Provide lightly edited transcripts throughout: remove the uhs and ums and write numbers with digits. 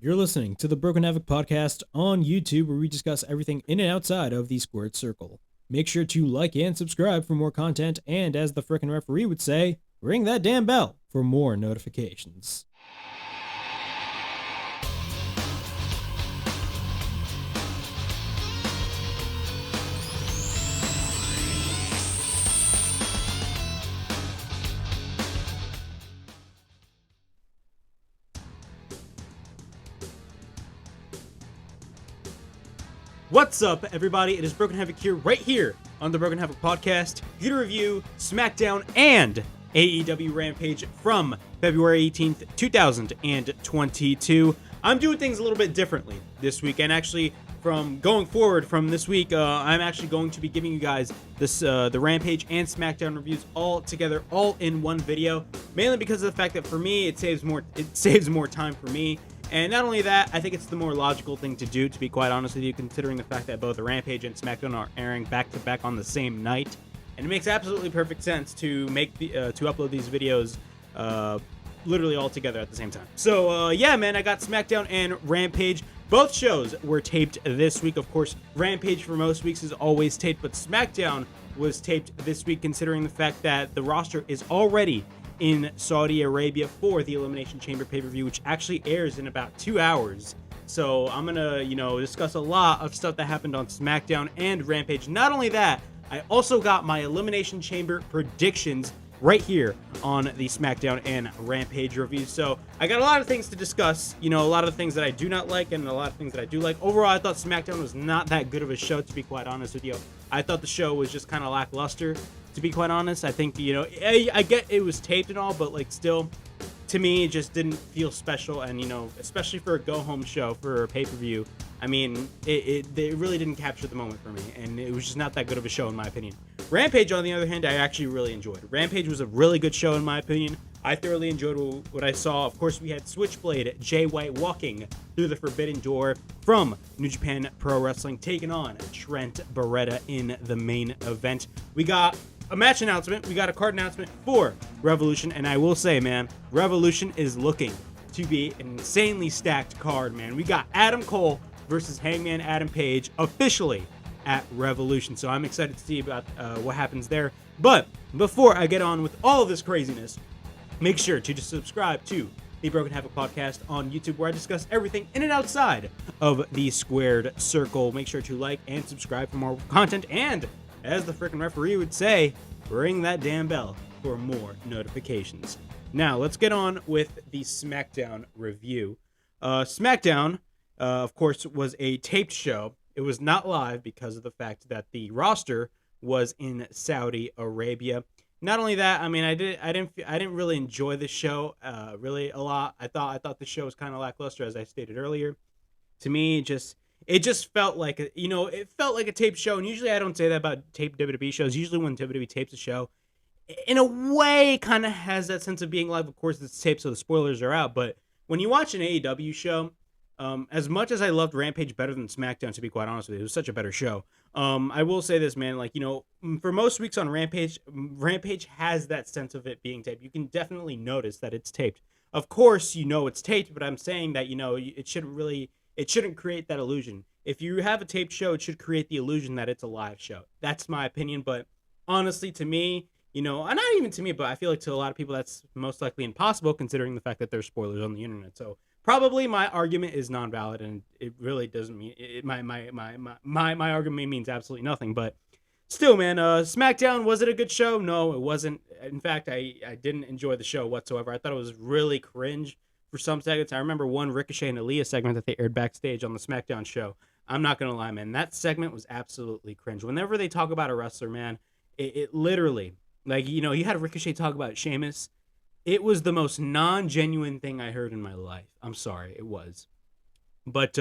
You're listening to the Broken Havoc podcast on YouTube, where we discuss everything in and outside of the squared circle. Make sure to like and subscribe for more content, and as the frickin' referee would say, ring that damn bell for more notifications. What's up, everybody? It is Broken Havoc here, right here on the Broken Havoc podcast, here to review SmackDown and AEW Rampage from February 18th, 2022. I'm doing things a little bit differently this week, and actually, from going forward from this week, I'm actually going to be giving you guys this the Rampage and SmackDown reviews all together, all in one video, mainly because of the fact that for me, it saves more time for me. And not only that, I think it's the more logical thing to do, to be quite honest with you, considering the fact that both the Rampage and SmackDown are airing back-to-back on the same night. And it makes absolutely perfect sense to make the to upload these videos literally all together at the same time. So yeah, man, I got SmackDown and Rampage. Both shows were taped this week. Of course, Rampage for most weeks is always taped, but SmackDown was taped this week, considering the fact that the roster is already in Saudi Arabia for the Elimination Chamber pay-per-view, which actually airs in about 2 hours. So I'm gonna, discuss a lot of stuff that happened on SmackDown and Rampage. Not only that, I also got my Elimination Chamber predictions right here on the SmackDown and Rampage reviews. So I got a lot of things to discuss, a lot of things that I do not like and a lot of things that I do like. Overall, I thought SmackDown was not that good of a show, to be quite honest with you. I thought the show was just kind of lackluster, to be quite honest. I think, I get it was taped and all, but still, to me, it just didn't feel special. And, especially for a go-home show, for a pay-per-view, I mean, it really didn't capture the moment for me, and it was just not that good of a show, in my opinion. Rampage, on the other hand, I actually really enjoyed. Rampage was a really good show, in my opinion. I thoroughly enjoyed what I saw. Of course, we had SwitchBlade, Jay White, walking through the Forbidden Door from New Japan Pro Wrestling, taking on Trent Beretta in the main event. We got a match announcement. We got a card announcement for Revolution, and I will say, man, Revolution is looking to be an insanely stacked card, man. We got Adam Cole versus Hangman Adam Page officially at Revolution, so I'm excited to see about what happens there. But before I get on with all of this craziness, make sure to just subscribe to the Broken Havoc podcast on YouTube, where I discuss everything in and outside of the squared circle. Make sure to like and subscribe for more content, and as the frickin' referee would say, ring that damn bell for more notifications. Now, let's get on with the SmackDown review. SmackDown, of course, was a taped show. It was not live because of the fact that the roster was in Saudi Arabia. Not only that, I mean, I didn't really enjoy the show really a lot. I thought the show was kind of lackluster, as I stated earlier. To me, it just felt like it felt like a taped show. And usually I don't say that about taped WWE shows. Usually when WWE tapes a show, in a way, kind of has that sense of being live. Of course, it's taped, so the spoilers are out. But when you watch an AEW show, as much as I loved Rampage better than SmackDown, to be quite honest with you, it was such a better show. I will say this, man, for most weeks on Rampage has that sense of it being taped. You can definitely notice that it's taped. Of course, it's taped, but I'm saying that, it shouldn't create that illusion. If you have a taped show, it should create the illusion that it's a live show. That's my opinion, but honestly, to me, not even to me, but I feel like to a lot of people, that's most likely impossible, considering the fact that there's spoilers on the internet. So probably my argument is non-valid, and it really doesn't mean my argument means absolutely nothing. But still, man, SmackDown, was it a good show? No, it wasn't. In fact, I didn't enjoy the show whatsoever. I thought it was really cringe for some segments. I remember one Ricochet and Aaliyah segment that they aired backstage on the SmackDown show. I'm not gonna lie, man, that segment was absolutely cringe. Whenever they talk about a wrestler, man, it literally, you had Ricochet talk about Sheamus. It was the most non-genuine thing I heard in my life. I'm sorry, it was. But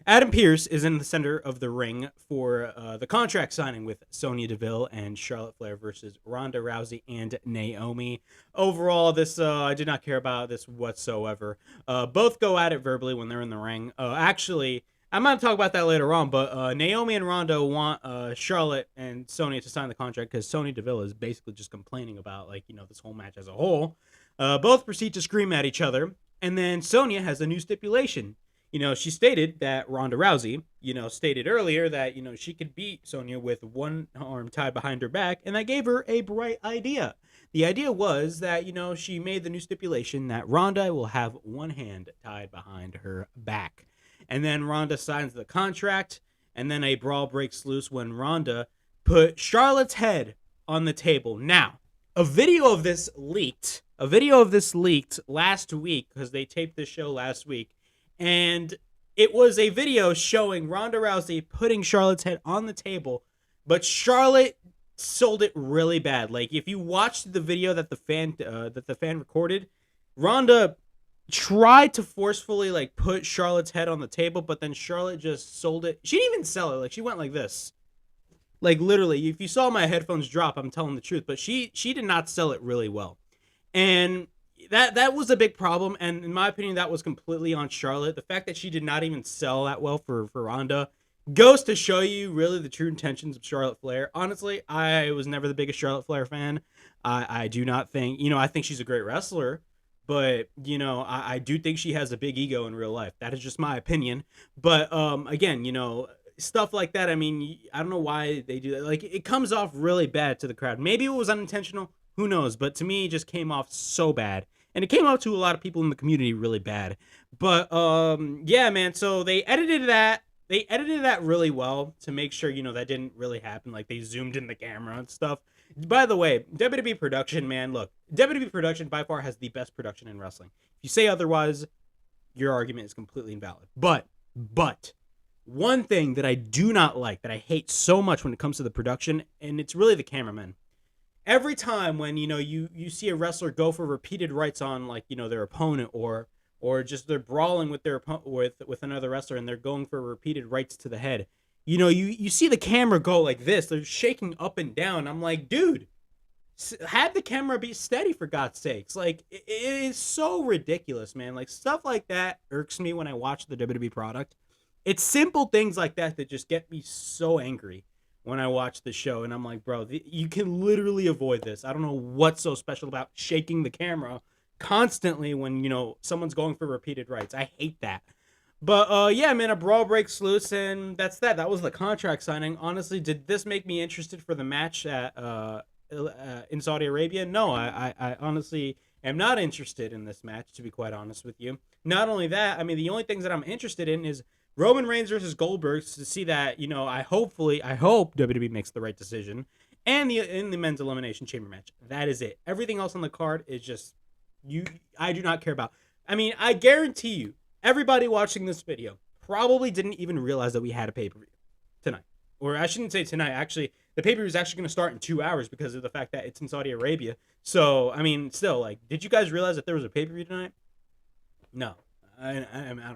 Adam Pearce is in the center of the ring for the contract signing with Sonya Deville and Charlotte Flair versus Ronda Rousey and Naomi. Overall, I did not care about this whatsoever. Both go at it verbally when they're in the ring. Actually, I'm going to talk about that later on, but Naomi and Ronda want Charlotte and Sonya to sign the contract because Sonya Deville is basically just complaining about, this whole match as a whole. Both proceed to scream at each other. And then Sonya has a new stipulation. She stated that Ronda Rousey, stated earlier that, she could beat Sonya with one arm tied behind her back, and that gave her a bright idea. The idea was that, she made the new stipulation that Ronda will have one hand tied behind her back. And then Ronda signs the contract, and then a brawl breaks loose when Ronda put Charlotte's head on the table. Now, a video of this leaked last week, because they taped this show last week, and it was a video showing Ronda Rousey putting Charlotte's head on the table, but Charlotte sold it really bad. Like, if you watched the video that the fan recorded, Ronda tried to forcefully like put Charlotte's head on the table, but then Charlotte just sold it. She didn't even sell it. Like, she went like this. Like, literally, if you saw my headphones drop, I'm telling the truth, but she did not sell it really well. And that was a big problem, and in my opinion, that was completely on Charlotte. The fact that she did not even sell that well for Ronda goes to show you really the true intentions of Charlotte Flair. Honestly, I was never the biggest Charlotte Flair fan. I do not think, I think she's a great wrestler, but, I do think she has a big ego in real life. That is just my opinion. But, again, stuff like that, I mean, I don't know why they do that. Like, it comes off really bad to the crowd. Maybe it was unintentional. Who knows? But to me, it just came off so bad. And it came out to a lot of people in the community really bad. But, yeah, man, so they edited that. They edited that really well to make sure, that didn't really happen. Like, they zoomed in the camera and stuff. By the way, WWE production, man, look, WWE production by far has the best production in wrestling. If you say otherwise, your argument is completely invalid. But, one thing that I do not like, that I hate so much when it comes to the production, and it's really the cameramen. Every time when, you see a wrestler go for repeated rights on, like, their opponent, or just they're brawling with their with another wrestler and they're going for repeated rights to the head, you see the camera go like this. They're shaking up and down. I'm like, dude, have the camera be steady, for God's sakes. Like, it is so ridiculous, man. Like, stuff like that irks me when I watch the WWE product. It's simple things like that that just get me so angry when I watch the show, and I'm like, bro, you can literally avoid this. I don't know what's so special about shaking the camera constantly when, someone's going for repeated rights. I hate that. But, yeah, man, a brawl breaks loose, and that's that. That was the contract signing. Honestly, did this make me interested for the match at in Saudi Arabia? No, I honestly am not interested in this match, to be quite honest with you. Not only that, I mean, the only things that I'm interested in is Roman Reigns versus Goldberg, to see that, I hope WWE makes the right decision, and in the men's Elimination Chamber match. That is it. Everything else on the card is just, I do not care about. I mean, I guarantee you, everybody watching this video probably didn't even realize that we had a pay-per-view tonight. Or I shouldn't say tonight, actually. The pay-per-view is actually going to start in 2 hours because of the fact that it's in Saudi Arabia. So, I mean, still, like, did you guys realize that there was a pay-per-view tonight? No. I don't know.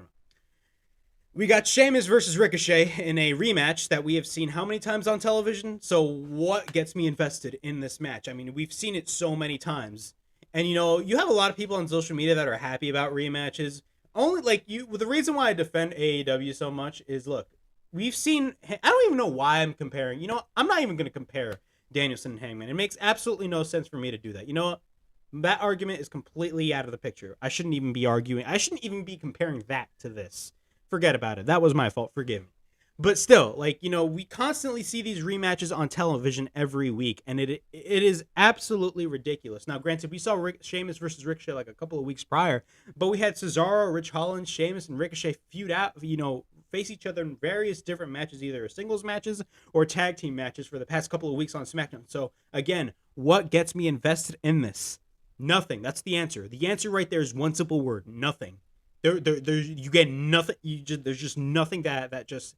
We got Sheamus versus Ricochet in a rematch that we have seen how many times on television? So what gets me invested in this match? I mean, we've seen it so many times. And, you have a lot of people on social media that are happy about rematches. Only, like, the reason why I defend AEW so much is, look, we've seen, I don't even know why I'm comparing. I'm not even going to compare Danielson and Hangman. It makes absolutely no sense for me to do that. You know what? That argument is completely out of the picture. I shouldn't even be arguing. I shouldn't even be comparing that to this. Forget about it. That was my fault. Forgive me. But still, like, we constantly see these rematches on television every week, and it is absolutely ridiculous. Now, granted, we saw Sheamus versus Ricochet like a couple of weeks prior, but we had Cesaro, Rich Holland, Sheamus, and Ricochet feud out, face each other in various different matches, either singles matches or tag team matches for the past couple of weeks on SmackDown. So, again, what gets me invested in this? Nothing. That's the answer. The answer right there is one simple word: nothing. You get nothing. There's just nothing that just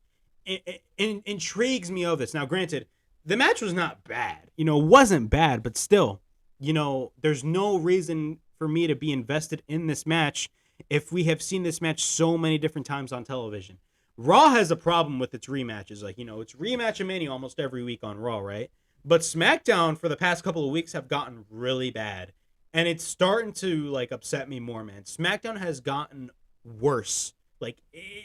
intrigues me of this. Now, granted, the match was not bad. Wasn't bad, but still, there's no reason for me to be invested in this match if we have seen this match so many different times on television. Raw has a problem with its rematches. Like, it's rematch-a-mania almost every week on Raw, right? But SmackDown for the past couple of weeks have gotten really bad. And it's starting to, like, upset me more, man. SmackDown has gotten worse. Like,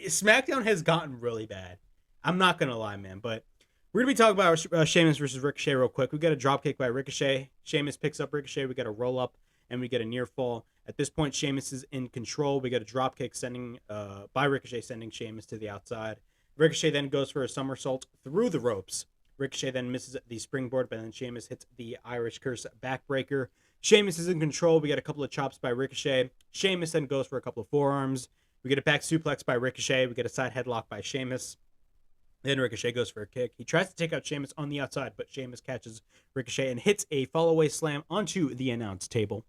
SmackDown has gotten really bad. I'm not going to lie, man. But we're going to be talking about Sheamus versus Ricochet real quick. We got a dropkick by Ricochet. Sheamus picks up Ricochet. We got a roll-up. and we get a near fall. At this point, Sheamus is in control. We get a drop kick by Ricochet, sending Sheamus to the outside. Ricochet then goes for a somersault through the ropes. Ricochet then misses the springboard, but then Sheamus hits the Irish Curse backbreaker. Sheamus is in control. We get a couple of chops by Ricochet. Sheamus then goes for a couple of forearms. We get a back suplex by Ricochet. We get a side headlock by Sheamus. Then Ricochet goes for a kick. He tries to take out Sheamus on the outside, but Sheamus catches Ricochet and hits a fall-away slam onto the announce table.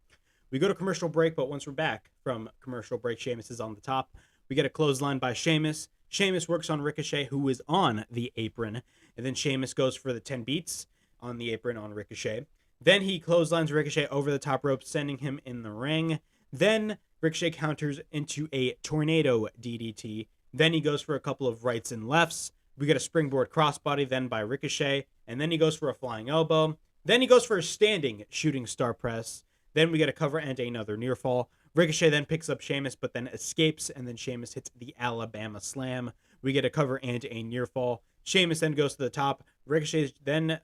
We go to commercial break, but once we're back from commercial break, Sheamus is on the top. We get a clothesline by Sheamus. Sheamus works on Ricochet, who is on the apron. And then Sheamus goes for the 10 beats on the apron on Ricochet. Then he clotheslines Ricochet over the top rope, sending him in the ring. Then Ricochet counters into a tornado DDT. Then he goes for a couple of rights and lefts. We get a springboard crossbody then by Ricochet. And then he goes for a flying elbow. Then he goes for a standing shooting star press. Then we get a cover and another near fall. Ricochet then picks up Sheamus, but then escapes, and then Sheamus hits the Alabama Slam. We get a cover and a near fall. Sheamus then goes to the top. Ricochet then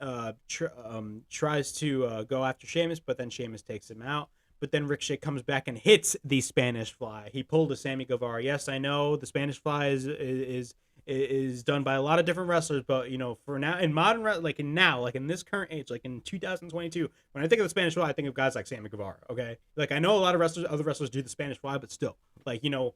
tries to go after Sheamus, but then Sheamus takes him out. But then Ricochet comes back and hits the Spanish Fly. He pulled a Sammy Guevara. Yes, I know the Spanish Fly is done by a lot of different wrestlers, but you know, for now in modern in this current age, like in 2022, when I think of the Spanish Fly, I think of guys like Sammy Guevara. Okay, like I know a lot of other wrestlers do the Spanish Fly, but still, like you know,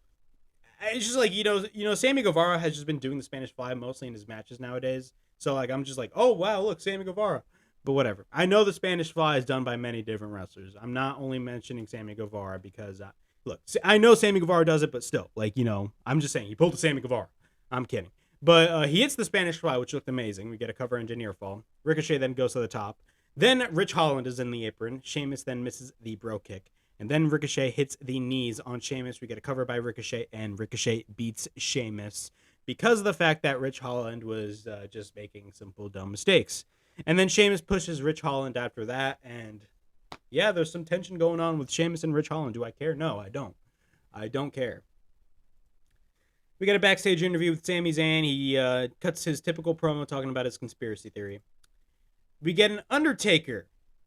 it's just like you know, Sammy Guevara has just been doing the Spanish Fly mostly in his matches nowadays. So like I'm just like, oh wow, look, Sammy Guevara. But whatever. I know the Spanish Fly is done by many different wrestlers. I'm not only mentioning Sammy Guevara because look, I know Sammy Guevara does it, but still, like you know, I'm just saying he pulled a Sammy Guevara. I'm kidding. But he hits the Spanish Fly, which looked amazing. We get a cover engineer fall. Ricochet then goes to the top. Then Rich Holland is in the apron. Sheamus then misses the bro kick. And then Ricochet hits the knees on Sheamus. We get a cover by Ricochet, and Ricochet beats Sheamus because of the fact that Rich Holland was just making simple, dumb mistakes. And then Sheamus pushes Rich Holland after that. And yeah, there's some tension going on with Sheamus and Rich Holland. Do I care? No, I don't. I don't care. We got a backstage interview with Sami Zayn. He cuts his typical promo talking about his conspiracy theory. We get an Undertaker.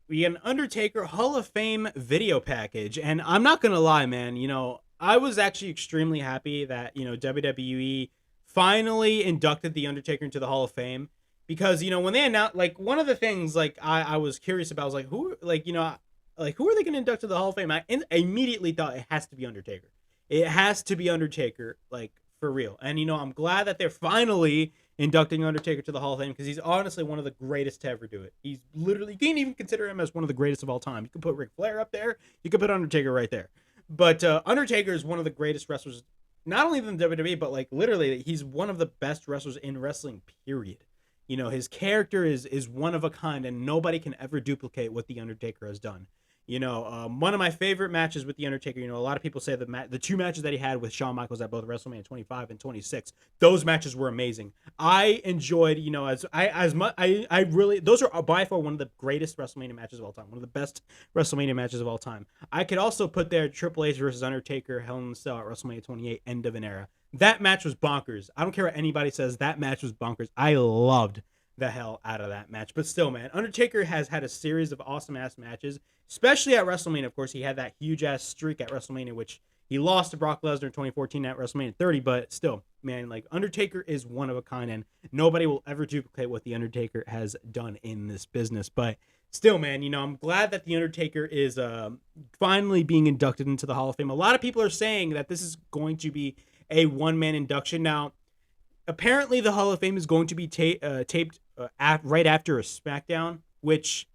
Hall of Fame video package. And I'm not going to lie, man. You know, I was actually extremely happy that, you know, WWE finally inducted The Undertaker into the Hall of Fame. Because, you know, when they announced, like, one of the things, like, I was curious about was, like, who are they going to induct to the Hall of Fame? I immediately thought it has to be Undertaker. It has to be Undertaker, like, for real. And, you know, I'm glad that they're finally inducting Undertaker to the Hall of Fame because he's honestly one of the greatest to ever do it. He's literally, you can't even consider him as one of the greatest of all time. You can put Ric Flair up there. You can put Undertaker right there. But Undertaker is one of the greatest wrestlers, not only in the WWE, but, like, literally, he's one of the best wrestlers in wrestling, period. You know, his character is one of a kind, and nobody can ever duplicate what The Undertaker has done. You know, one of my favorite matches with The Undertaker, you know, a lot of people say the two matches that he had with Shawn Michaels at both WrestleMania 25 and 26, those matches were amazing. I enjoyed, you know, I really, those are by far one of the greatest WrestleMania matches of all time, one of the best WrestleMania matches of all time. I could also put there Triple H versus Undertaker, Hell in a Cell at WrestleMania 28, end of an era. That match was bonkers. I don't care what anybody says, that match was bonkers. I loved the hell out of that match. But still, man, Undertaker has had a series of awesome ass matches, especially at WrestleMania. Of course, he had that huge ass streak at WrestleMania, which he lost to Brock Lesnar in 2014 at WrestleMania 30. But still, man, like, Undertaker is one of a kind, and nobody will ever duplicate what The Undertaker has done in this business. But still, man, you know, I'm glad that The Undertaker is finally being inducted into the Hall of Fame. A lot of people are saying that this is going to be a one-man induction. Now, apparently the Hall of Fame is going to be taped right after a SmackDown, which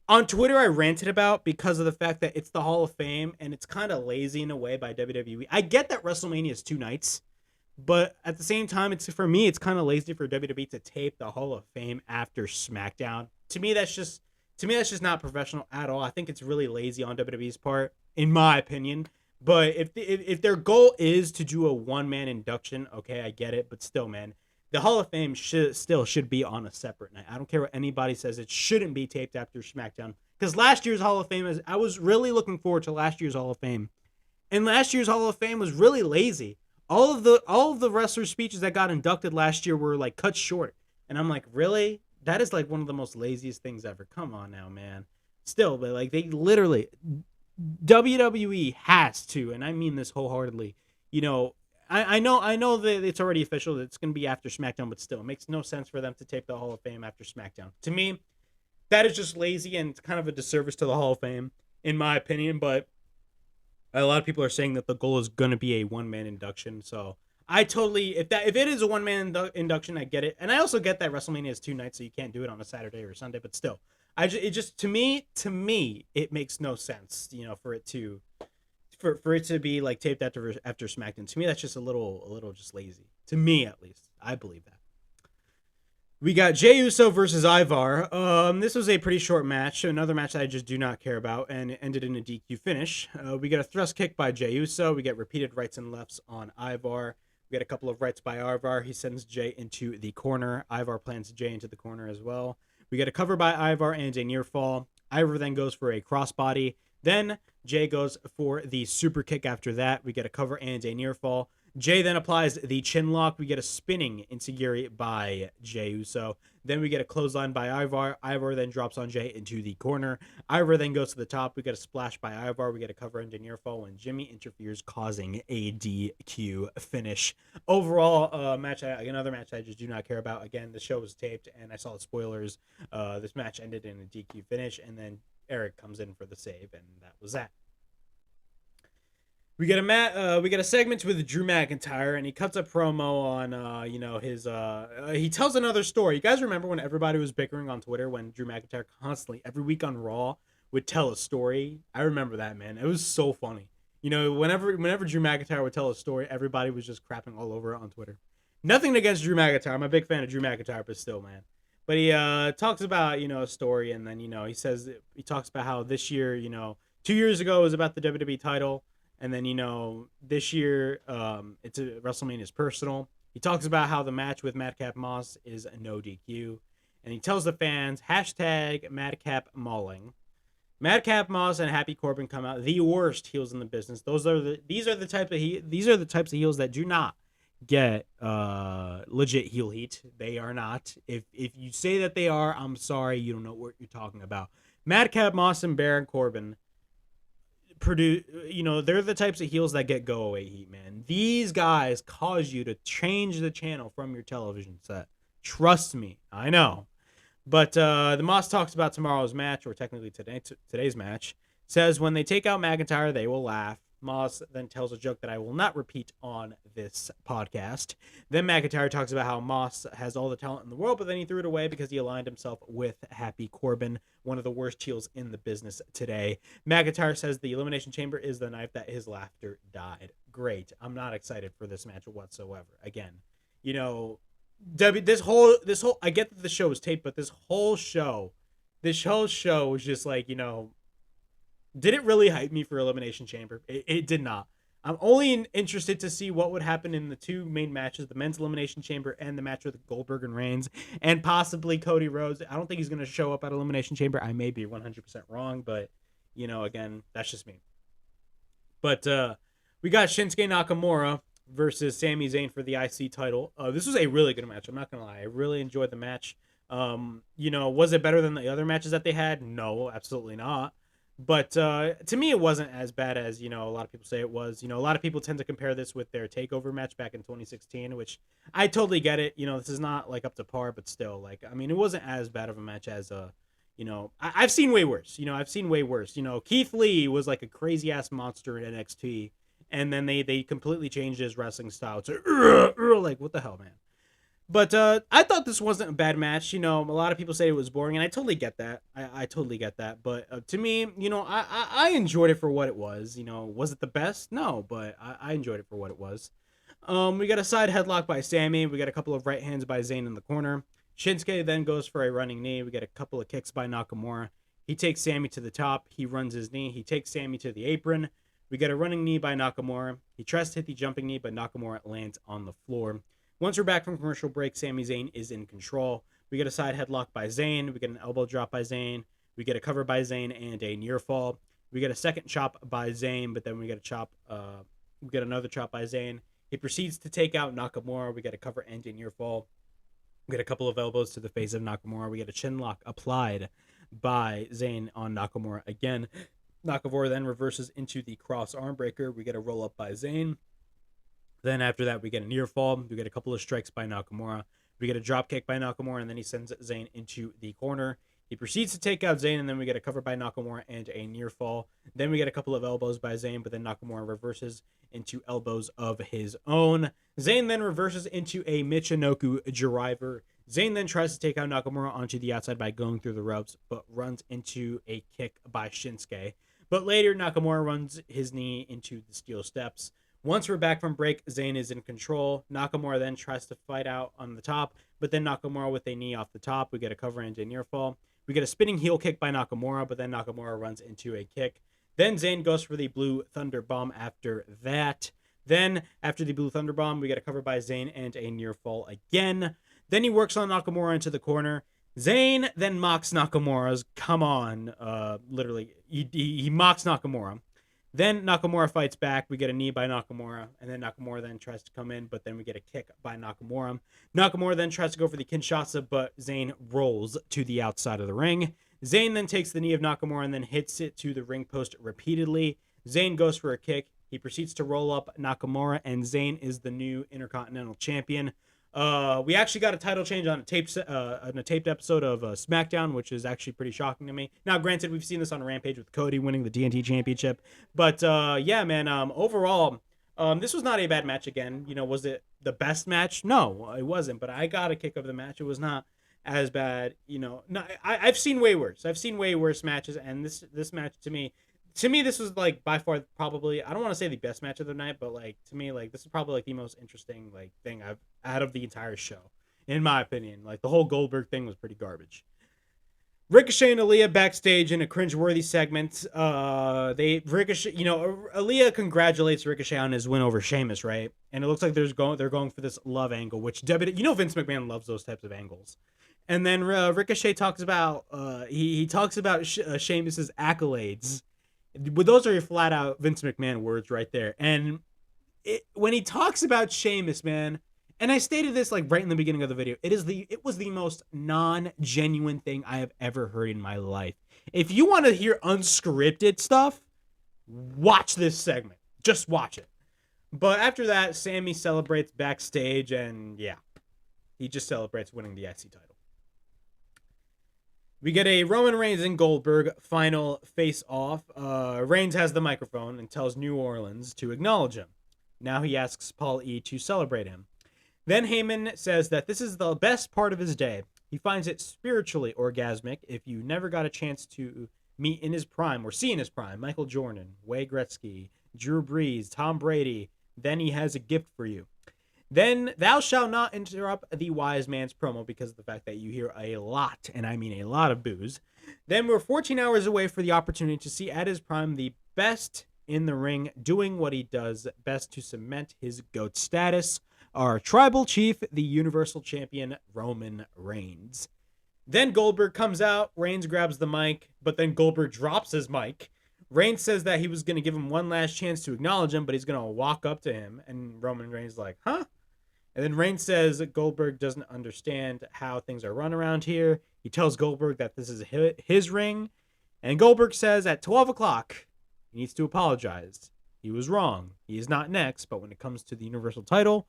on Twitter I ranted about because of the fact that it's the Hall of Fame and it's kind of lazy in a way by WWE. I get that WrestleMania is 2 nights, but at the same time, for me, it's kind of lazy for WWE to tape the Hall of Fame after SmackDown. To me, that's just not professional at all. I think it's really lazy on WWE's part, in my opinion. But if their goal is to do a one-man induction, okay, I get it. But still, man, the Hall of Fame should be on a separate night. I don't care what anybody says. It shouldn't be taped after SmackDown. Because last year's Hall of Fame, I was really looking forward to last year's Hall of Fame. And last year's Hall of Fame was really lazy. All of the wrestlers' speeches that got inducted last year were, like, cut short. And I'm like, really? That is, like, one of the most laziest things ever. Come on now, man. Still, but, like, they literally... WWE has to, and I mean this wholeheartedly. You know, I know that it's already official that it's going to be after SmackDown, but still, it makes no sense for them to tape the Hall of Fame after SmackDown. To me, that is just lazy and it's kind of a disservice to the Hall of Fame, in my opinion. But a lot of people are saying that the goal is going to be a one-man induction. So I totally, if it is a one-man induction, I get it, and I also get that WrestleMania is 2 nights, so you can't do it on a Saturday or a Sunday. But still, it just to me, it makes no sense, for it to be like taped after SmackDown. To me, that's just a little just lazy. To me, at least, I believe that. We got Jey Uso versus Ivar. This was a pretty short match, another match that I just do not care about, and it ended in a DQ finish. We get a thrust kick by Jey Uso. We get repeated rights and lefts on Ivar. We get a couple of rights by Ivar. He sends Jey into the corner. Ivar plants Jey into the corner as well. We get a cover by Ivar and a near fall. Ivar then goes for a crossbody. Then Jey goes for the super kick after that. We get a cover and a near fall. Jey then applies the chin lock. We get a spinning enziguri by Jey Uso. Then we get a clothesline by Ivar. Ivar then drops on Jey into the corner. Ivar then goes to the top. We get a splash by Ivar. We get a cover and a near fall when Jimmy interferes, causing a DQ finish. Overall, another match I just do not care about. Again, the show was taped, and I saw the spoilers. This match ended in a DQ finish, and then Eric comes in for the save, and that was that. We get a segment with Drew McIntyre, and he cuts a promo on his he tells another story. You guys remember when everybody was bickering on Twitter when Drew McIntyre constantly every week on Raw would tell a story? I remember that, man. It was so funny. Whenever Drew McIntyre would tell a story, everybody was just crapping all over it on Twitter. Nothing against Drew McIntyre. I'm a big fan of Drew McIntyre, but still, man. But he talks about a story, and then he talks about how this year 2 years ago was about the WWE title. And then, this year, it's WrestleMania is personal. He talks about how the match with Madcap Moss is a no DQ. And he tells the fans, hashtag Madcap Mauling. Madcap Moss and Happy Corbin come out the worst heels in the business. These are the types of heels that do not get legit heel heat. They are not. If you say that they are, I'm sorry, you don't know what you're talking about. Madcap Moss and Baron Corbin they're the types of heels that get go away heat, man. These guys cause you to change the channel from your television set. Trust me, I know. But the Moss talks about tomorrow's match, or technically today's match. Says when they take out McIntyre, they will laugh. Moss then tells a joke that I will not repeat on this podcast. Then McIntyre talks about how Moss has all the talent in the world, but then he threw it away because he aligned himself with Happy Corbin, one of the worst heels in the business today. McIntyre says the Elimination Chamber is the knife that his laughter died. Great. I'm not excited for this match whatsoever. Again, this whole I get that the show was taped, but this whole show was just like, did it really hype me for Elimination Chamber? It did not. I'm only interested to see what would happen in the two main matches, the men's Elimination Chamber and the match with Goldberg and Reigns, and possibly Cody Rhodes. I don't think he's going to show up at Elimination Chamber. I may be 100% wrong, but, again, that's just me. But we got Shinsuke Nakamura versus Sami Zayn for the IC title. This was a really good match. I'm not going to lie. I really enjoyed the match. Was it better than the other matches that they had? No, absolutely not. But to me, it wasn't as bad as, a lot of people say it was. A lot of people tend to compare this with their TakeOver match back in 2016, which I totally get it. This is not, up to par, but still, it wasn't as bad of a match as, I've seen way worse. I've seen way worse. Keith Lee was like a crazy-ass monster in NXT, and then they completely changed his wrestling style to, what the hell, man? But I thought this wasn't a bad match. A lot of people say it was boring, and I totally get that. I totally get that. But to me, I enjoyed it for what it was. Was it the best? No, but I enjoyed it for what it was. We got a side headlock by Sami. We got a couple of right hands by Zayn in the corner. Shinsuke then goes for a running knee. We get a couple of kicks by Nakamura. He takes Sami to the top. He runs his knee. He takes Sami to the apron. We get a running knee by Nakamura. He tries to hit the jumping knee, but Nakamura lands on the floor. Once we're back from commercial break, Sami Zayn is in control. We get a side headlock by Zayn. We get an elbow drop by Zayn. We get a cover by Zayn and a near fall. We get a second chop by Zayn, but then we get another chop by Zayn. He proceeds to take out Nakamura. We get a cover and a near fall. We get a couple of elbows to the face of Nakamura. We get a chin lock applied by Zayn on Nakamura again. Nakamura then reverses into the cross arm breaker. We get a roll up by Zayn. Then after that, we get a near fall. We get a couple of strikes by Nakamura. We get a drop kick by Nakamura, and then he sends Zayn into the corner. He proceeds to take out Zayn, and then we get a cover by Nakamura and a near fall. Then we get a couple of elbows by Zayn, but then Nakamura reverses into elbows of his own. Zayn then reverses into a Michinoku driver. Zayn then tries to take out Nakamura onto the outside by going through the ropes, but runs into a kick by Shinsuke. But later, Nakamura runs his knee into the steel steps. Once we're back from break, Zayn is in control. Nakamura then tries to fight out on the top, but then Nakamura with a knee off the top. We get a cover and a near fall. We get a spinning heel kick by Nakamura, but then Nakamura runs into a kick. Then Zayn goes for the Blue Thunder Bomb after that. Then, after the Blue Thunder Bomb, we get a cover by Zayn and a near fall again. Then he works on Nakamura into the corner. Zayn then mocks Nakamura's. Come on. Literally, he mocks Nakamura. Then Nakamura fights back. We get a knee by Nakamura, and then Nakamura then tries to come in, but then we get a kick by Nakamura. Nakamura then tries to go for the Kinshasa, but Zayn rolls to the outside of the ring. Zayn then takes the knee of Nakamura and then hits it to the ring post repeatedly. Zayn goes for a kick. He proceeds to roll up Nakamura, and Zayn is the new Intercontinental Champion. We actually got a title change on a taped episode of SmackDown, which is actually pretty shocking to me. Now, granted, we've seen this on Rampage with Cody winning the TNT Championship, but yeah, man. Overall, this was not a bad match. Again, was it the best match? No, it wasn't. But I got a kick of the match. It was not as bad. I've seen way worse. I've seen way worse matches, and this match to me, this was like by far probably, I don't want to say the best match of the night, but like to me, like this is probably like the most interesting like thing I've out of the entire show, in my opinion. Like the whole Goldberg thing was pretty garbage. Ricochet and Aaliyah backstage in a cringeworthy segment. Aaliyah congratulates Ricochet on his win over Sheamus, right? And it looks like they're going for this love angle, which Vince McMahon loves those types of angles. And then Ricochet talks about he talks about Sheamus's accolades. But those are flat out Vince McMahon words right there. And when he talks about Sheamus, man, and I stated this like right in the beginning of the video, it was the most non-genuine thing I have ever heard in my life. If you want to hear unscripted stuff, watch this segment. Just watch it. But after that, Sami celebrates backstage, and yeah, he just celebrates winning the IC title. We get a Roman Reigns and Goldberg final face-off. Reigns has the microphone and tells New Orleans to acknowledge him. Now he asks Paul E. to celebrate him. Then Heyman says that this is the best part of his day. He finds it spiritually orgasmic if you never got a chance to meet in his prime or see in his prime Michael Jordan, Wayne Gretzky, Drew Brees, Tom Brady. Then he has a gift for you. Then thou shalt not interrupt the wise man's promo because of the fact that you hear a lot, and I mean a lot of boos. Then we're 14 hours away for the opportunity to see at his prime the best in the ring doing what he does best to cement his GOAT status. Our tribal chief, the Universal Champion, Roman Reigns. Then Goldberg comes out. Reigns grabs the mic, but then Goldberg drops his mic. Reigns says that he was going to give him one last chance to acknowledge him, but he's going to walk up to him. And Roman Reigns is like, huh? And then Reigns says that Goldberg doesn't understand how things are run around here. He tells Goldberg that this is his ring. And Goldberg says at 12 o'clock, he needs to apologize. He was wrong. He is not next, but when it comes to the Universal title,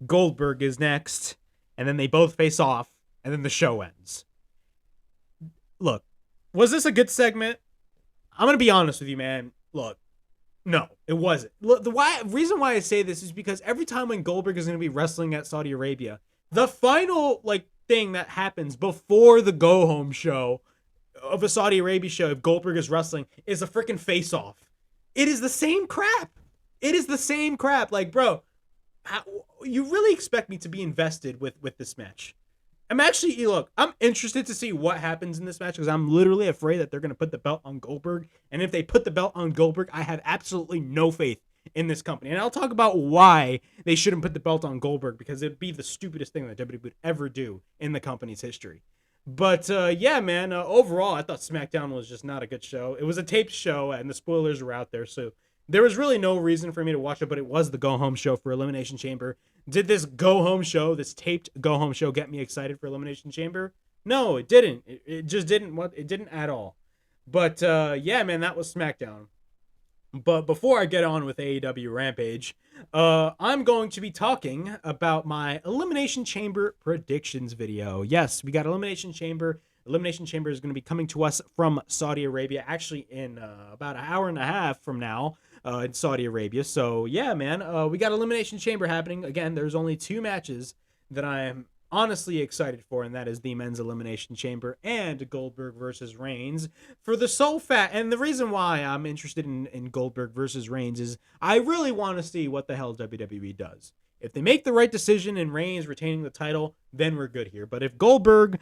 Goldberg is next. And then they both face off, and then the show ends. Look, was this a good segment? I'm going to be honest with you, man. Look, no, it wasn't. Look, the reason why I say this is because every time when Goldberg is going to be wrestling at Saudi Arabia, the final thing that happens before the go-home show of a Saudi Arabia show, if Goldberg is wrestling, is a freaking face-off. It is the same crap. It is the same crap. Like, bro, you really expect me to be invested with this match? I'm interested to see what happens in this match because I'm literally afraid that they're going to put the belt on Goldberg. And if they put the belt on Goldberg, I have absolutely no faith in this company. And I'll talk about why they shouldn't put the belt on Goldberg because it'd be the stupidest thing that WWE would ever do in the company's history. But yeah, man, overall, I thought SmackDown was just not a good show. It was a taped show and the spoilers were out there. So there was really no reason for me to watch it, but it was the go-home show for Elimination Chamber. Did this go-home show, this taped go-home show, get me excited for Elimination Chamber? No, it didn't. It just didn't. It didn't at all. But yeah, man, that was SmackDown. But before I get on with AEW Rampage, I'm going to be talking about my Elimination Chamber predictions video. Yes, we got Elimination Chamber. Elimination Chamber is going to be coming to us from Saudi Arabia, actually in about an hour and a half from now in Saudi Arabia. So yeah, man, we got Elimination Chamber happening. Again, there's only 2 matches that I am honestly excited for, and that is the men's Elimination Chamber and Goldberg versus Reigns for the sole fact. And the reason why I'm interested in Goldberg versus Reigns is I really want to see what the hell WWE does. If they make the right decision and Reigns retaining the title, then we're good here. But if Goldberg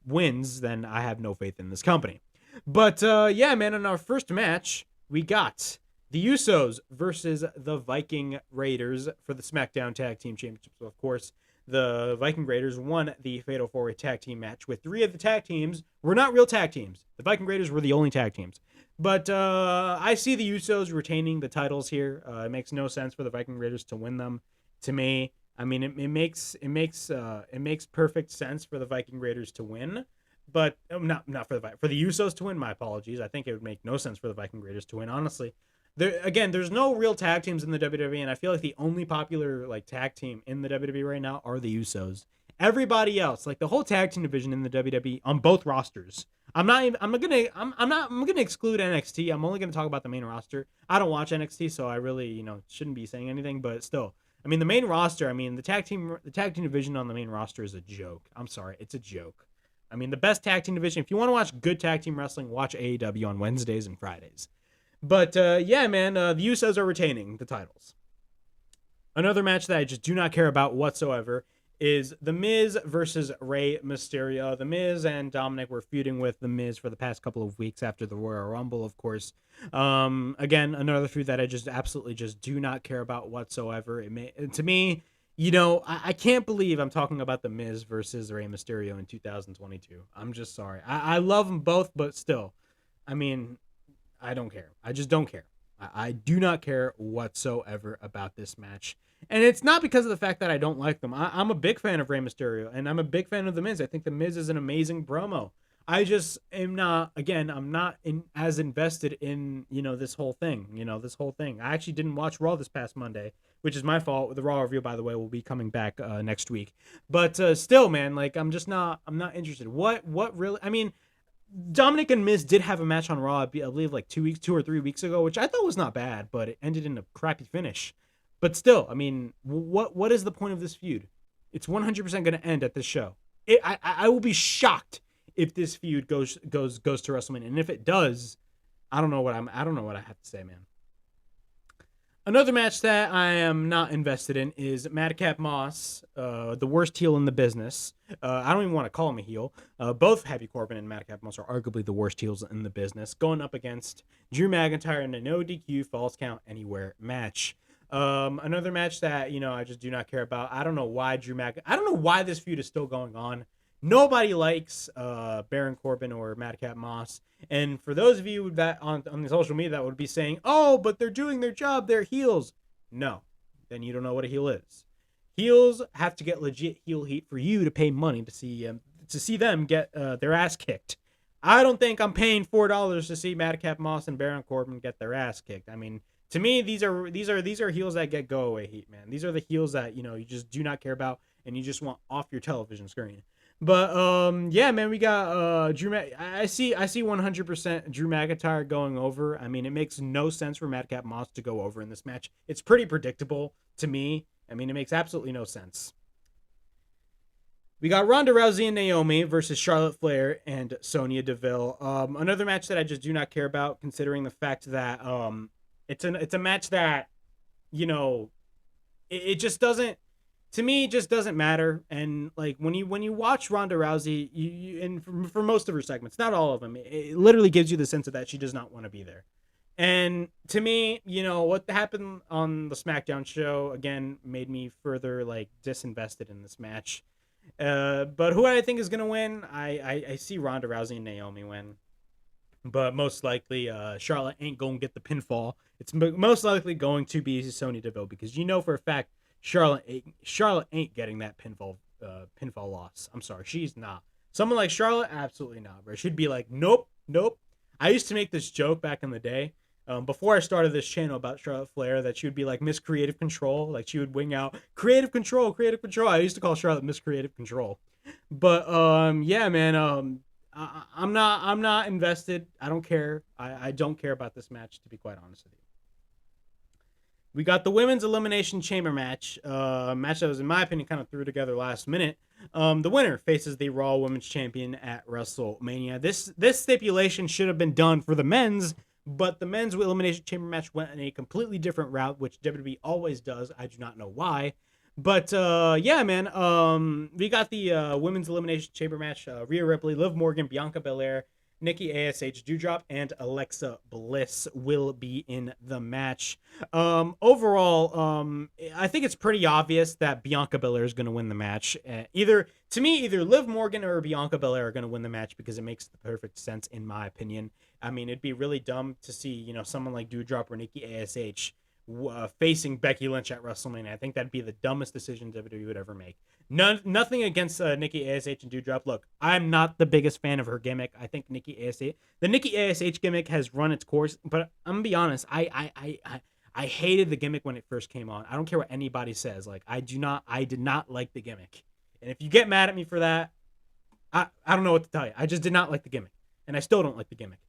wins, then I have no faith in this company. But yeah, man, in our first match, we got the Usos versus the Viking Raiders for the SmackDown Tag Team Championships. Of course, the Viking Raiders won the Fatal 4-Way Tag Team match with 3 of the tag teams were not real tag teams. The Viking Raiders were the only tag teams. But I see the Usos retaining the titles here. It makes no sense for the Viking Raiders to win them. To me, I mean, it makes perfect sense for the Viking Raiders to win, but not for the Usos to win. My apologies. I think it would make no sense for the Viking Raiders to win. Honestly, there's no real tag teams in the WWE, and I feel like the only popular like tag team in the WWE right now are the Usos. Everybody else, like the whole tag team division in the WWE on both rosters. I'm gonna exclude NXT. I'm only gonna talk about the main roster. I don't watch NXT, so I really, shouldn't be saying anything, but still. I mean, the main roster, the tag team division on the main roster is a joke. I'm sorry, it's a joke. I mean, the best tag team division, if you want to watch good tag team wrestling, watch AEW on Wednesdays and Fridays. But yeah, man, the Usos are retaining the titles. Another match that I just do not care about whatsoever is The Miz versus Rey Mysterio. The Miz and Dominic were feuding with The Miz for the past couple of weeks after the Royal Rumble, of course. Again, another feud that I just absolutely just do not care about whatsoever. To me, I can't believe I'm talking about The Miz versus Rey Mysterio in 2022. I'm just sorry. I love them both, but still, I mean, I don't care. I just don't care. I do not care whatsoever about this match. And it's not because of the fact that I don't like them. I'm a big fan of Rey Mysterio, and I'm a big fan of The Miz. I think The Miz is an amazing promo. I just am not, again, I'm not as invested in, this whole thing. I actually didn't watch Raw this past Monday, which is my fault. The Raw review, by the way, will be coming back next week. But still, man, like, I'm not interested. What really, Dominic and Miz did have a match on Raw, I believe, like 2 or 3 weeks ago, which I thought was not bad, but it ended in a crappy finish. But still, what is the point of this feud? It's 100% going to end at this show. I will be shocked if this feud goes to WrestleMania, and if it does, I don't know what I have to say, man. Another match that I am not invested in is Madcap Moss, the worst heel in the business. I don't even want to call him a heel. Both Happy Corbin and Madcap Moss are arguably the worst heels in the business, going up against Drew McIntyre in a no DQ Falls Count Anywhere match. Another match that, I just do not care about. I don't know why this feud is still going on. Nobody likes Baron Corbin or Madcap Moss. And for those of you that on the social media that would be saying, oh, but they're doing their job, they're heels. No, then you don't know what a heel is. Heels have to get legit heel heat for you to pay money to see them get their ass kicked. I don't think I'm paying $4 to see Madcap Moss and Baron Corbin get their ass kicked. To me, these are heels that get go away heat, man. These are the heels that you just do not care about and you just want off your television screen. But yeah, man, we got Drew. I see 100% Drew McIntyre going over. It makes no sense for Madcap Moss to go over in this match. It's pretty predictable to me. It makes absolutely no sense. We got Ronda Rousey and Naomi versus Charlotte Flair and Sonya Deville. Another match that I just do not care about, considering the fact that it's a match that it just doesn't. To me, it just doesn't matter. And like when you watch Ronda Rousey, you and for most of her segments, not all of them, it literally gives you the sense of that she does not want to be there. And to me, what happened on the SmackDown show again made me further like disinvested in this match. But who I think is gonna win, I see Ronda Rousey and Naomi win. But most likely, Charlotte ain't gonna get the pinfall. It's most likely going to be Sonya Deville because for a fact Charlotte ain't getting that pinfall loss. I'm sorry, she's not. Someone like Charlotte, absolutely not, bro. She'd be like, nope, nope. I used to make this joke back in the day, before I started this channel about Charlotte Flair, that she would be like Miss Creative Control. Like she would wing out creative control, creative control. I used to call Charlotte Miss Creative Control. But yeah, man. I'm not invested. I don't care. I don't care about this match, to be quite honest with you. We got the women's elimination chamber match, match that was, in my opinion, kind of threw together last minute. The winner faces the Raw Women's Champion at WrestleMania. This stipulation should have been done for the men's, but the men's elimination chamber match went in a completely different route, which WWE always does. I do not know why. But yeah, man, we got the women's elimination chamber match. Rhea Ripley, Liv Morgan, Bianca Belair, Nikki ASH, Doudrop, and Alexa Bliss will be in the match. Overall, I think it's pretty obvious that Bianca Belair is going to win the match. Either Liv Morgan or Bianca Belair are going to win the match, because it makes the perfect sense, in my opinion. I mean, it'd be really dumb to see, someone like Doudrop or Nikki ASH facing Becky Lynch at WrestleMania. I think that'd be the dumbest decision WWE would ever make. Nothing against Nikki ASH and Doudrop. Look, I'm not the biggest fan of her gimmick. I think the Nikki ASH gimmick has run its course, but I'm gonna be honest, I hated the gimmick when it first came on. I don't care what anybody says. Like, I did not like the gimmick. And if you get mad at me for that, I don't know what to tell you. I just did not like the gimmick, and I still don't like the gimmick.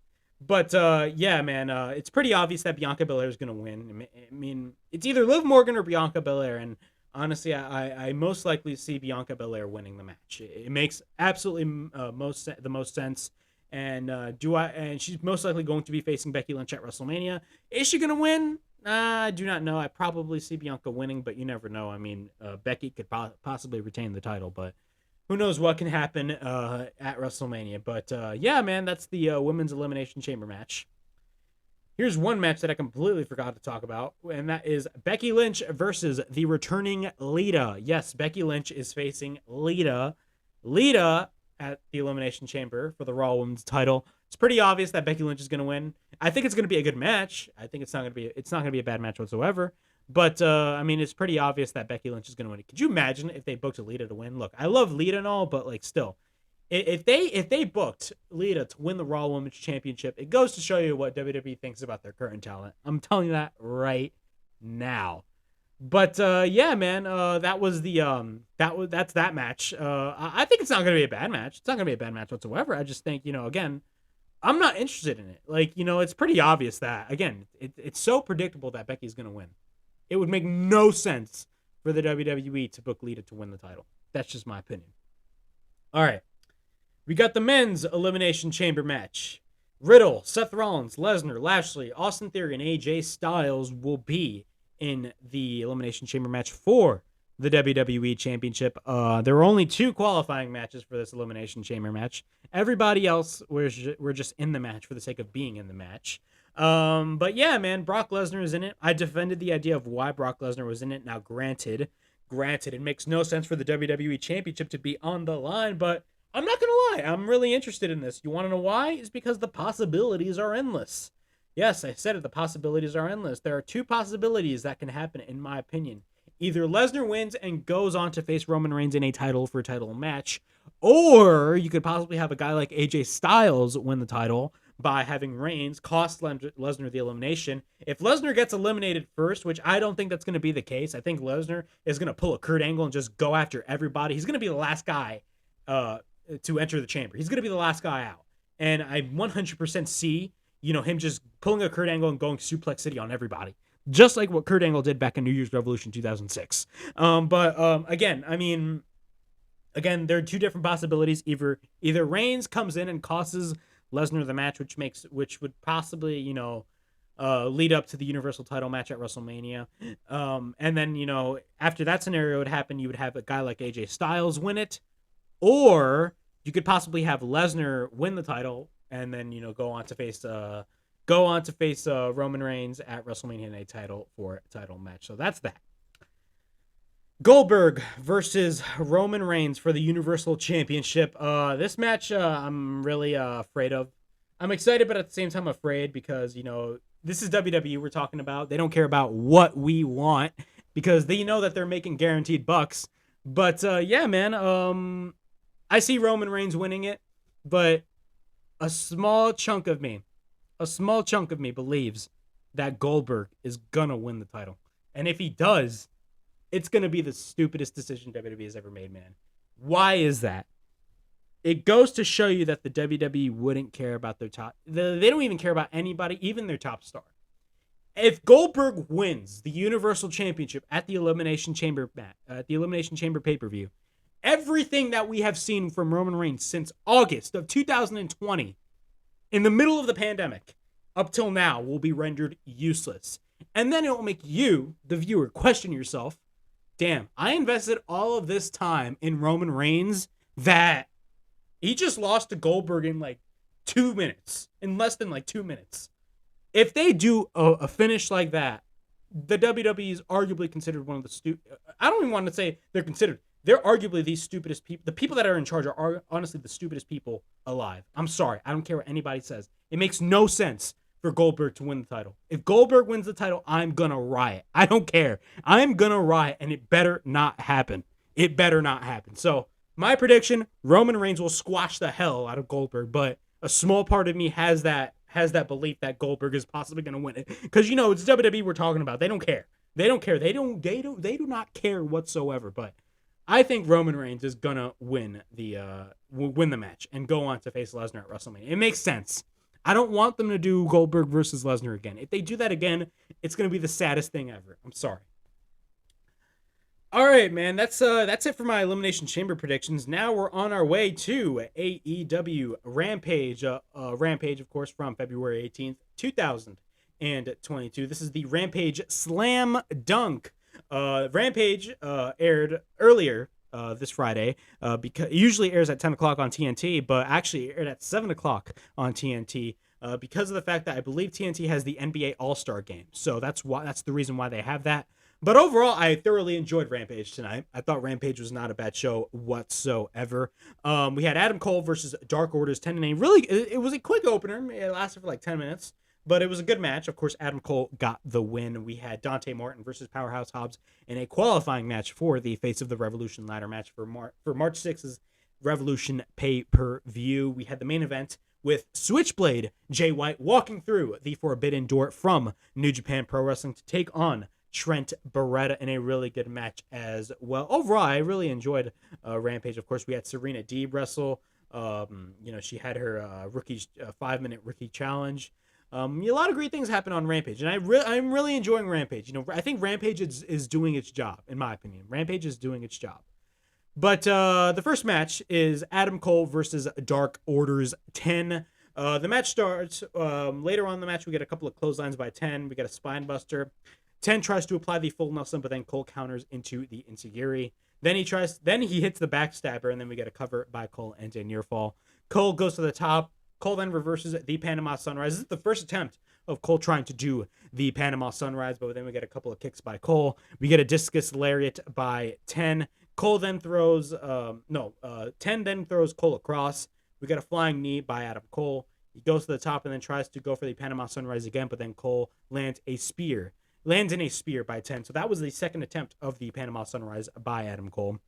But yeah, man, it's pretty obvious that Bianca Belair is going to win. I mean, it's either Liv Morgan or Bianca Belair, and honestly, I most likely see Bianca Belair winning the match. It makes absolutely the most sense. And and she's most likely going to be facing Becky Lynch at WrestleMania. Is she going to win? I do not know. I probably see Bianca winning, but you never know. I mean, Becky could possibly retain the title, but who knows what can happen at WrestleMania. But yeah, man, that's the women's elimination chamber match. Here's one match that I completely forgot to talk about, and that is Becky Lynch versus the returning Lita. Yes, Becky Lynch is facing Lita at the Elimination Chamber for the Raw Women's title. It's pretty obvious that Becky Lynch is going to win. I think it's going to be a good match. I think it's not going to be a bad match whatsoever. But I mean, it's pretty obvious that Becky Lynch is going to win. Could you imagine if they booked Lita to win? Look, I love Lita and all, but like, still, if they booked Lita to win the Raw Women's Championship, it goes to show you what WWE thinks about their current talent. I'm telling you that right now. But yeah, man, that was that's that match. I think it's not going to be a bad match. It's not going to be a bad match whatsoever. I just think, again, I'm not interested in it. Like, it's pretty obvious that, again, it's so predictable that Becky's going to win. It would make no sense for the WWE to book Lita to win the title. That's just my opinion. All right. We got the men's Elimination Chamber match. Riddle, Seth Rollins, Lesnar, Lashley, Austin Theory, and AJ Styles will be in the Elimination Chamber match for the WWE Championship. There were only 2 qualifying matches for this Elimination Chamber match. Everybody else were just in the match for the sake of being in the match. But yeah, man, Brock Lesnar is in it. I defended the idea of why Brock Lesnar was in it. Now, granted, it makes no sense for the WWE Championship to be on the line, but I'm not going to lie. I'm really interested in this. You want to know why? It's because the possibilities are endless. Yes, I said it. The possibilities are endless. There are 2 possibilities that can happen, in my opinion. Either Lesnar wins and goes on to face Roman Reigns in a title match, or you could possibly have a guy like AJ Styles win the title by having Reigns cost Lesnar the elimination. If Lesnar gets eliminated first, which I don't think that's going to be the case, I think Lesnar is going to pull a Kurt Angle and just go after everybody. He's going to be the last guy to enter the chamber. He's going to be the last guy out. And I 100% see, him just pulling a Kurt Angle and going Suplex City on everybody. Just like what Kurt Angle did back in New Year's Revolution 2006. Again, there are 2 different possibilities. Either Reigns comes in and costs Lesnar the match, which would possibly, lead up to the Universal title match at WrestleMania. And then, after that scenario would happen, you would have a guy like AJ Styles win it, or you could possibly have Lesnar win the title and then, go on to face Roman Reigns at WrestleMania in a title match. So that's that. Goldberg versus Roman Reigns for the Universal Championship. This match I'm really afraid of. I'm excited, but at the same time afraid, because, this is WWE we're talking about. They don't care about what we want because they know that they're making guaranteed bucks. But yeah, man, I see Roman Reigns winning it, but a small chunk of me believes that Goldberg is gonna win the title. And if he does, it's gonna be the stupidest decision WWE has ever made, man. Why is that? It goes to show you that the WWE wouldn't care about their top. They don't even care about anybody, even their top star. If Goldberg wins the Universal Championship at the Elimination Chamber pay-per-view, everything that we have seen from Roman Reigns since August of 2020, in the middle of the pandemic, up till now, will be rendered useless. And then it will make you, the viewer, question yourself, damn, I invested all of this time in Roman Reigns that he just lost to Goldberg in like 2 minutes, in less than like 2 minutes. If they do a finish like that, the WWE is arguably considered one of the I don't even want to say they're considered. They're arguably the stupidest people. The people that are in charge are honestly the stupidest people alive. I'm sorry. I don't care what anybody says. It makes no sense for Goldberg to win the title. If Goldberg wins the title, I'm going to riot. I don't care. I'm going to riot, and it better not happen. It better not happen. So my prediction, Roman Reigns will squash the hell out of Goldberg, but a small part of me has that belief that Goldberg is possibly going to win it. Because, you know, it's WWE we're talking about. They don't care. They don't care. They do not care whatsoever. But I think Roman Reigns is going to win the match and go on to face Lesnar at WrestleMania. It makes sense. I don't want them to do Goldberg versus Lesnar again. If they do that again, it's going to be the saddest thing ever. I'm sorry. All right, man. That's it for my Elimination Chamber predictions. Now we're on our way to AEW Rampage. Rampage, of course, from February 18th, 2022. This is the Rampage Slam Dunk. Rampage aired earlier this Friday because it usually airs at 10 o'clock on TNT, but actually aired at 7 o'clock on TNT because of the fact that I believe TNT has the NBA All-Star Game. So that's the reason why they have that. But overall, I thoroughly enjoyed Rampage tonight. I thought Rampage was not a bad show whatsoever. We had Adam Cole versus Dark Order's 10-8. Really, it was a quick opener. It lasted for like 10 minutes. But it was a good match. Of course, Adam Cole got the win. We had Dante Martin versus Powerhouse Hobbs in a qualifying match for the Face of the Revolution ladder match for March 6th's Revolution pay-per-view. We had the main event with Switchblade Jay White walking through the Forbidden Door from New Japan Pro Wrestling to take on Trent Beretta in a really good match as well. Overall, I really enjoyed Rampage. Of course, we had Serena Deeb wrestle. She had her 5-minute rookie challenge. A lot of great things happen on Rampage, and I'm really enjoying Rampage. I think Rampage is doing its job, in my opinion. Rampage is doing its job. But the first match is Adam Cole versus Dark Order's 10. The match starts later on in the match. We get a couple of clotheslines by 10. We get a spine buster. 10 tries to apply the full Nelson, but then Cole counters into the Enziguri. Then he hits the backstabber, and then we get a cover by Cole and a near fall. Cole goes to the top. Cole then reverses the Panama Sunrise. This is the first attempt of Cole trying to do the Panama Sunrise, but then we get a couple of kicks by Cole. We get a discus lariat by 10. Cole then throws 10 then throws Cole across. We get a flying knee by Adam Cole. He goes to the top and then tries to go for the Panama Sunrise again, but then Cole lands in a spear by 10. So that was the second attempt of the Panama Sunrise by Adam Cole.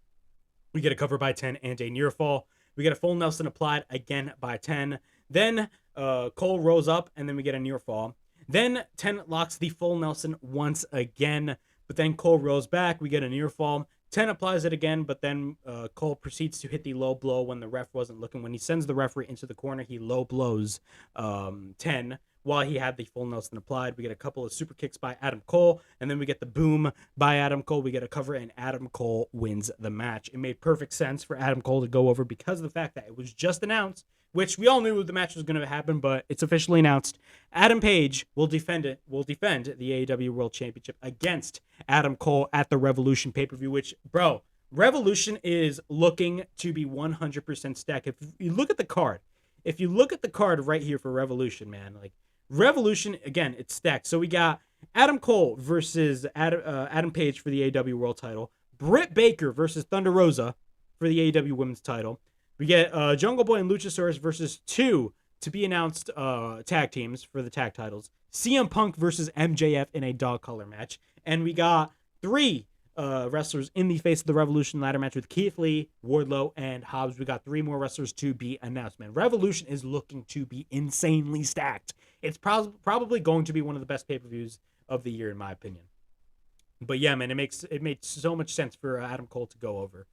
We get a cover by 10 and a near fall. We get a full Nelson applied again by 10. Then Cole rolls up, and then we get a near fall. Then 10 locks the full Nelson once again, but then Cole rolls back. We get a near fall. 10 applies it again, but then Cole proceeds to hit the low blow when the ref wasn't looking. When he sends the referee into the corner, he low blows 10 while he had the full Nelson applied. We get a couple of super kicks by Adam Cole, and then we get the boom by Adam Cole. We get a cover, and Adam Cole wins the match. It made perfect sense for Adam Cole to go over because of the fact that it was just announced, which we all knew the match was going to happen, but it's officially announced. Adam Page will defend the AEW World Championship against Adam Cole at the Revolution pay-per-view, which, bro, Revolution is looking to be 100% stacked. If you look at the card right here for Revolution, man, like, Revolution, again, it's stacked. So we got Adam Cole versus Adam Page for the AEW World title. Britt Baker versus Thunder Rosa for the AEW Women's title. We get Jungle Boy and Luchasaurus versus 2 to be announced tag teams for the tag titles. CM Punk versus MJF in a dog collar match. And we got 3 wrestlers in the Face of the Revolution ladder match with Keith Lee, Wardlow, and Hobbs. We got 3 more wrestlers to be announced, man. Revolution is looking to be insanely stacked. It's probably going to be one of the best pay-per-views of the year, in my opinion. But yeah, man, it made so much sense for Adam Cole to go over.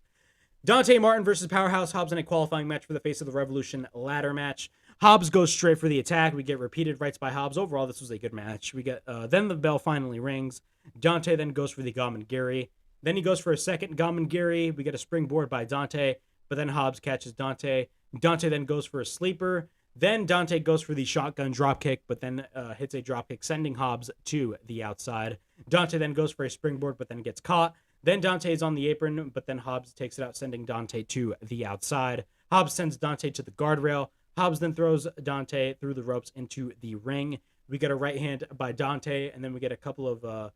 Dante Martin versus Powerhouse Hobbs in a qualifying match for the Face of the Revolution ladder match. Hobbs goes straight for the attack. We get repeated rights by Hobbs. Overall, this was a good match. We get then the bell finally rings. Dante then goes for the Gamengiri. Then he goes for a second Gamengiri. We get a springboard by Dante, but then Hobbs catches Dante. Dante then goes for a sleeper. Then Dante goes for the shotgun dropkick, but then hits a dropkick, sending Hobbs to the outside. Dante then goes for a springboard, but then gets caught. Then Dante is on the apron, but then Hobbs takes it out, sending Dante to the outside. Hobbs sends Dante to the guardrail. Hobbs then throws Dante through the ropes into the ring. We get a right hand by Dante, and then we get a couple of...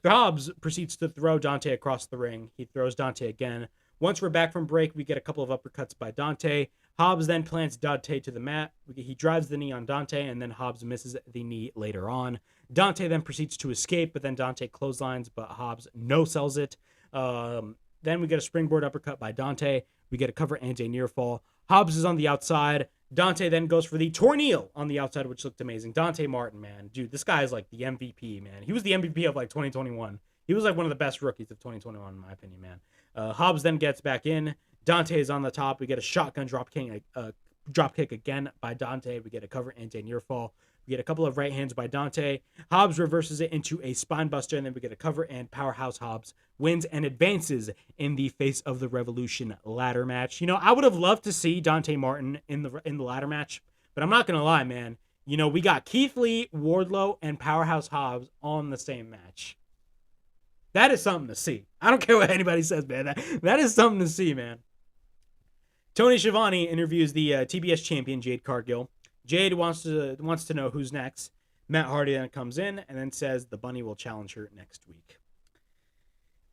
Hobbs proceeds to throw Dante across the ring. He throws Dante again. Once we're back from break, we get a couple of uppercuts by Dante. Hobbs then plants Dante to the mat. He drives the knee on Dante, and then Hobbs misses the knee later on. Dante then proceeds to escape, but then Dante clotheslines, but Hobbs no-sells it. Then we get a springboard uppercut by Dante. We get a cover and a near fall. Hobbs is on the outside. Dante then goes for the tornado on the outside, which looked amazing. Dante Martin, man. Dude, this guy is like the MVP, man. He was the MVP of like 2021. He was like one of the best rookies of 2021, in my opinion, man. Hobbs then gets back in. Dante is on the top. We get a shotgun drop kick again by Dante. We get a cover and a near fall. We get a couple of right hands by Dante. Hobbs reverses it into a spine buster, and then we get a cover, and Powerhouse Hobbs wins and advances in the Face of the Revolution ladder match. You know, I would have loved to see Dante Martin in the ladder match, but I'm not going to lie, man. You know, we got Keith Lee, Wardlow, and Powerhouse Hobbs on the same match. That is something to see. I don't care what anybody says, man. That is something to see, man. Tony Schiavone interviews the TBS champion, Jade Cargill. Jade wants to know who's next. Matt Hardy then comes in and then says the bunny will challenge her next week.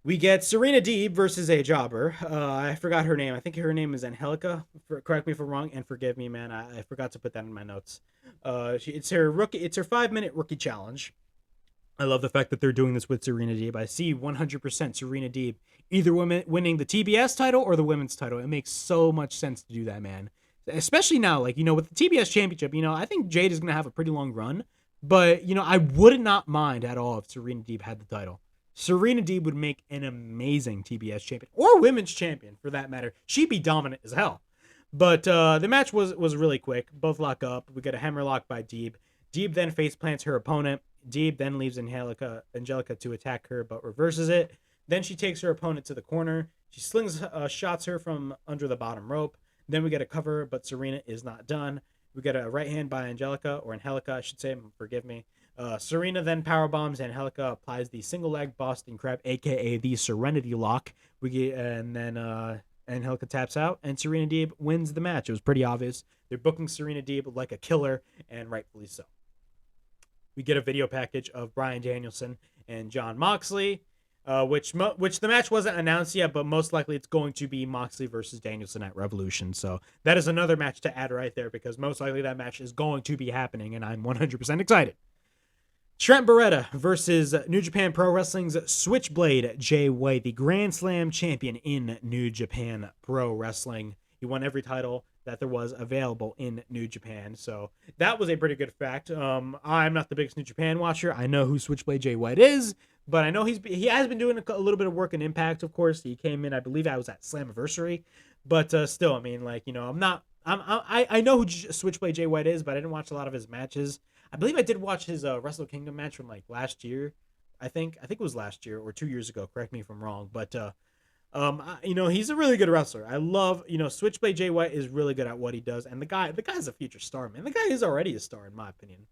We get Serena Deeb versus a jobber. I forgot her name. I think her name is Angelica. Correct me if I'm wrong, and forgive me, man. I forgot to put that in my notes. It's her 5-minute rookie challenge. I love the fact that they're doing this with Serena Deeb. I see 100% Serena Deeb either winning the TBS title or the women's title. It makes so much sense to do that, man. Especially now, like, you know, with the TBS championship, you know, I think Jade is going to have a pretty long run. But, you know, I would not mind at all if Serena Deeb had the title. Serena Deeb would make an amazing TBS champion, or women's champion for that matter. She'd be dominant as hell. But the match was really quick. Both lock up. We get a hammerlock by Deeb. Deeb then face plants her opponent. Deeb then leaves Angelica to attack her, but reverses it. Then she takes her opponent to the corner. She slings shots her from under the bottom rope. Then we get a cover, but Serena is not done. We get a right hand by Angelica, I should say. Forgive me. Serena then powerbombs. Angelica applies the single leg Boston Crab, aka the Serenity Lock. And then Angelica taps out, and Serena Deeb wins the match. It was pretty obvious. They're booking Serena Deeb like a killer, and rightfully so. We get a video package of Bryan Danielson and Jon Moxley, which the match wasn't announced yet, but most likely it's going to be Moxley versus Danielson at Revolution. So that is another match to add right there, because most likely that match is going to be happening, and I'm 100% excited. Trent Beretta versus New Japan Pro Wrestling's Switchblade Jay White, the Grand Slam champion in New Japan Pro Wrestling. He won every title that there was available in New Japan. So that was a pretty good fact. I'm not the biggest New Japan watcher. I know who Switchblade Jay White is, but I know he has been doing a little bit of work in Impact, of course. He came in, I believe I was at Slammiversary, but still, I mean, like, you know, I know who Switchblade Jay White is, but I didn't watch a lot of his matches. I believe I did watch his Wrestle Kingdom match from like last year. I think it was last year or 2 years ago. Correct me if I'm wrong, but you know, he's a really good wrestler. I love, you know, Switchblade Jay White is really good at what he does, and the guy's a future star, man. The guy is already a star in my opinion,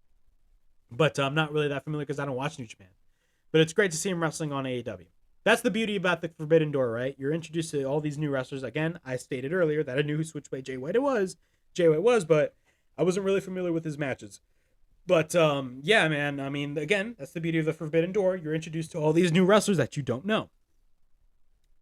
but I'm not really that familiar because I don't watch New Japan. But it's great to see him wrestling on AEW. That's the beauty about the Forbidden Door, right? You're introduced to all these new wrestlers. Again, I stated earlier that I knew who Switchblade Jay White was, but I wasn't really familiar with his matches. But yeah, man. I mean, again, that's the beauty of the Forbidden Door. You're introduced to all these new wrestlers that you don't know.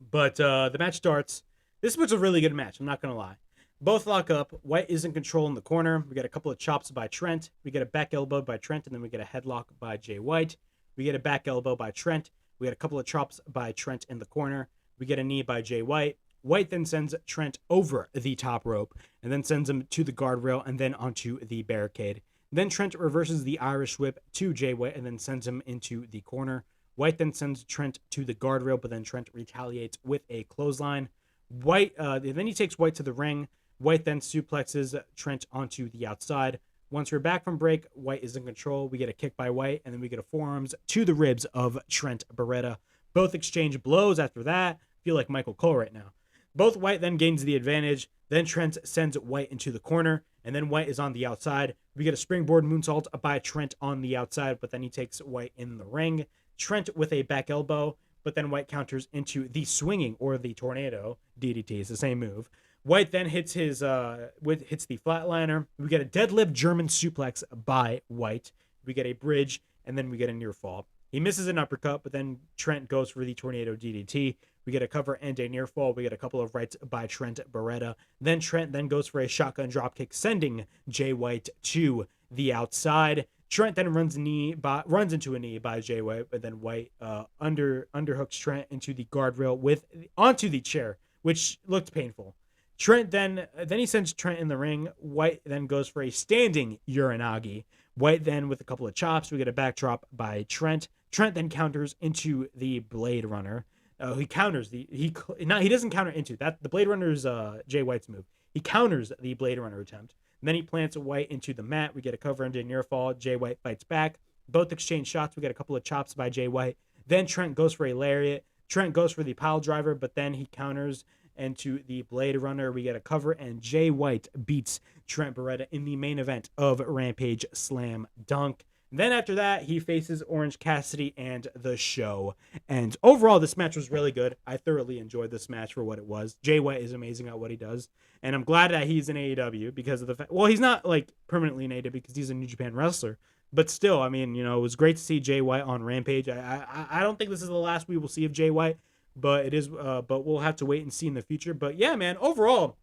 But the match starts. This was a really good match, I'm not going to lie. Both lock up. White is in control in the corner. We get a couple of chops by Trent. We get a back elbow by Trent, and then we get a headlock by Jay White. We get a back elbow by Trent. We get a couple of chops by Trent in the corner. We get a knee by Jay White. White then sends Trent over the top rope and then sends him to the guardrail and then onto the barricade. Then Trent reverses the Irish whip to Jay White and then sends him into the corner. White then sends Trent to the guardrail, but then Trent retaliates with a clothesline. Then he takes White to the ring. White then suplexes Trent onto the outside. Once we're back from break, White is in control. We get a kick by White, and then we get a forearms to the ribs of Trent Beretta. Both exchange blows after that. I feel like Michael Cole right now. Both White then gains the advantage. Then Trent sends White into the corner, and then White is on the outside. We get a springboard moonsault by Trent on the outside, but then he takes White in the ring. Trent with a back elbow, but then White counters into the swinging or the tornado DDT. It's the same move. White then hits the flatliner. We get a deadlift German suplex by White. We get a bridge, and then we get a near fall. He misses an uppercut, but then Trent goes for the tornado DDT. We get a cover and a near fall. We get a couple of rights by Trent Beretta. Then Trent then goes for a shotgun dropkick, sending Jay White to the outside. Trent then runs into a knee by Jay White, but then White underhooks Trent into the guardrail onto the chair, which looked painful. Trent then he sends Trent in the ring. White then goes for a standing Uranagi. White then with a couple of chops. We get a backdrop by Trent. Trent then counters into the Blade Runner. He doesn't counter into that. The Blade Runner is Jay White's move. He counters the Blade Runner attempt. And then he plants White into the mat. We get a cover into a near fall. Jay White fights back. Both exchange shots. We get a couple of chops by Jay White. Then Trent goes for a lariat. Trent goes for the pile driver, but then he counters into the Blade Runner. We get a cover, and Jay White beats Trent Beretta in the main event of Rampage Slam Dunk. Then after that, he faces Orange Cassidy, and the show ends. Overall, this match was really good. I thoroughly enjoyed this match for what it was. Jay White is amazing at what he does, and I'm glad that he's in AEW because of the fact. Well, he's not like permanently in AEW because he's a New Japan wrestler, but still, I mean, it was great to see Jay White on Rampage. I don't think this is the last we will see of Jay White, but it is. But we'll have to wait and see in the future. But yeah, man, overall,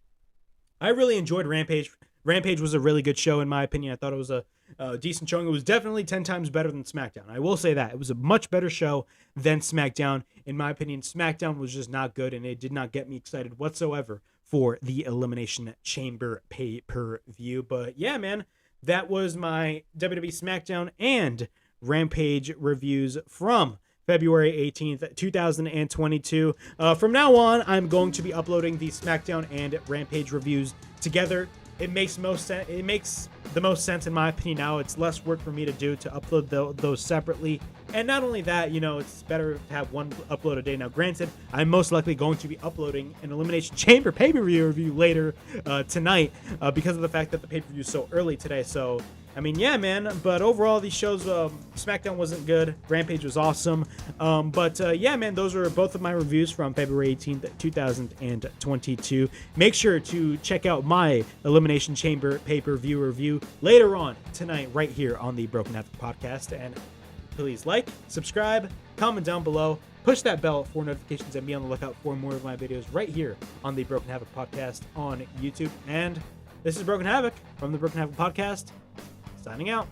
I really enjoyed Rampage. Rampage was a really good show in my opinion. I thought it was a decent showing. It was definitely 10 times better than SmackDown. I will say that. It was a much better show than SmackDown. In my opinion, SmackDown was just not good, and it did not get me excited whatsoever for the Elimination Chamber pay-per-view. But yeah, man, that was my WWE SmackDown and Rampage reviews from February 18th, 2022. From now on, I'm going to be uploading the SmackDown and Rampage reviews together. It makes the most sense in my opinion now. It's less work for me to do to upload those separately. And not only that, it's better to have one upload a day. Now, granted, I'm most likely going to be uploading an Elimination Chamber pay-per-view review later tonight because of the fact that the pay-per-view is so early today. So, I mean, yeah, man. But overall, these shows, SmackDown wasn't good. Rampage was awesome. Yeah, man, those were both of my reviews from February 18th, 2022. Make sure to check out my Elimination Chamber pay-per-view review later on tonight right here on the Broken Havoc Podcast. And please like, subscribe, comment down below, push that bell for notifications, and be on the lookout for more of my videos right here on the Broken Havoc Podcast on YouTube. And this is Broken Havoc from the Broken Havoc Podcast, signing out.